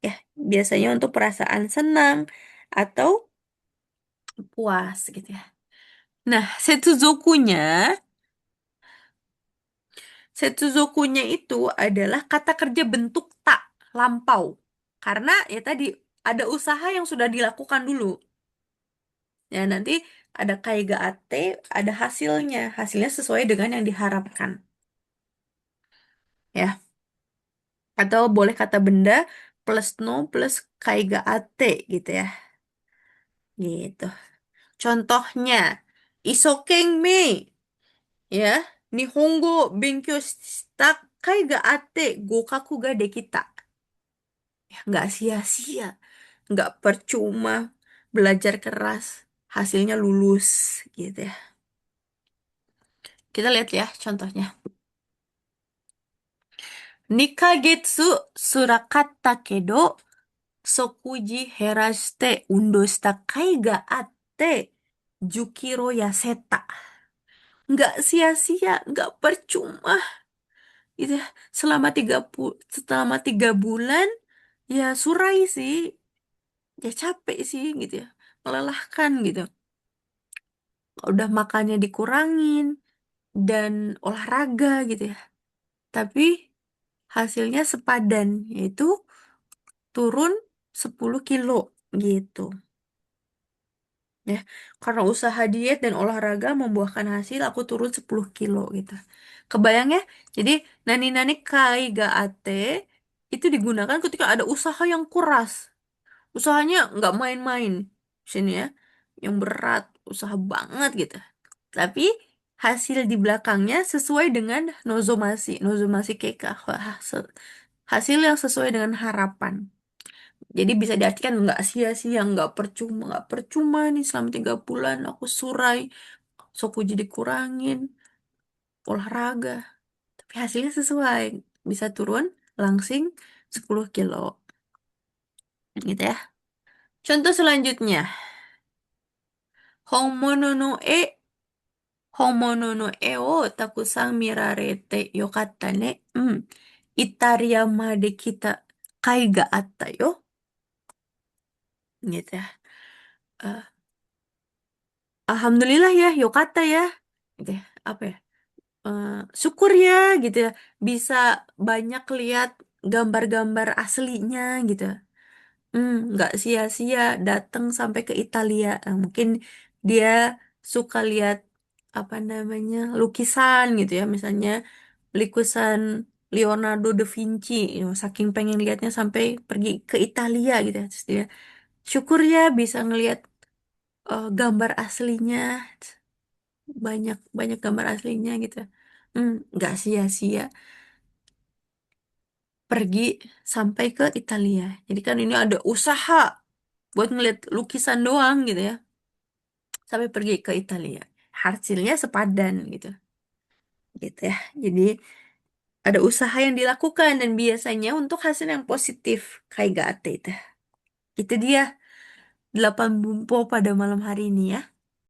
Ya, biasanya untuk perasaan senang atau puas gitu ya. Nah, setsuzokunya itu adalah kata kerja bentuk tak lampau. Karena ya tadi ada usaha yang sudah dilakukan dulu. Ya, nanti ada kaiga ate, ada hasilnya. Hasilnya sesuai dengan yang diharapkan. ya. Atau boleh kata benda plus no plus kaiga ate gitu ya. Gitu. Contohnya, isoken me ya. Nihongo benkyou shita kai ga atte gokaku ga dekita. Ya, nggak sia-sia, nggak percuma belajar keras, hasilnya lulus gitu ya. Kita lihat ya contohnya. Nikagetsu surakatta kedo sokuji herashite undo shita kai ga atte 10 kilo yaseta. Nggak sia-sia, nggak percuma gitu ya. Selama 3 bulan ya surai sih, ya capek sih gitu ya, melelahkan gitu. Udah makannya dikurangin dan olahraga gitu ya, tapi hasilnya sepadan, yaitu turun 10 kilo gitu ya. Karena usaha diet dan olahraga membuahkan hasil aku turun 10 kilo gitu. Kebayang ya? Jadi nani-nani kai ga ate itu digunakan ketika ada usaha yang kuras. Usahanya nggak main-main. Sini ya. Yang berat, usaha banget gitu. Tapi hasil di belakangnya sesuai dengan nozomasi. Nozomasi keka. Hasil yang sesuai dengan harapan. Jadi bisa diartikan nggak sia-sia, nggak percuma nih selama 3 bulan aku surai, soku jadi kurangin, olahraga. Tapi hasilnya sesuai, bisa turun langsing 10 kilo. Gitu ya. Contoh selanjutnya, Honmono no e, Honmono no e o takusan mirarete yokatta ne. Itaria made kita kai ga atta yo. Gitu ya. Eh, Alhamdulillah ya, yokatta ya. Gitu ya. Apa ya? eh, Syukur ya gitu ya, bisa banyak lihat gambar-gambar aslinya gitu. Nggak sia-sia datang sampai ke Italia. Mungkin dia suka lihat apa namanya lukisan gitu ya, misalnya lukisan Leonardo da Vinci, saking pengen lihatnya sampai pergi ke Italia gitu ya. Terus dia syukur ya bisa ngelihat gambar aslinya, banyak banyak gambar aslinya gitu. Nggak sia-sia pergi sampai ke Italia. Jadi kan ini ada usaha buat ngeliat lukisan doang gitu ya. Sampai pergi ke Italia. Hasilnya sepadan gitu. Gitu ya. Jadi ada usaha yang dilakukan dan biasanya untuk hasil yang positif. Kayak gate itu. Itu dia 8 bumpo pada malam hari ini ya.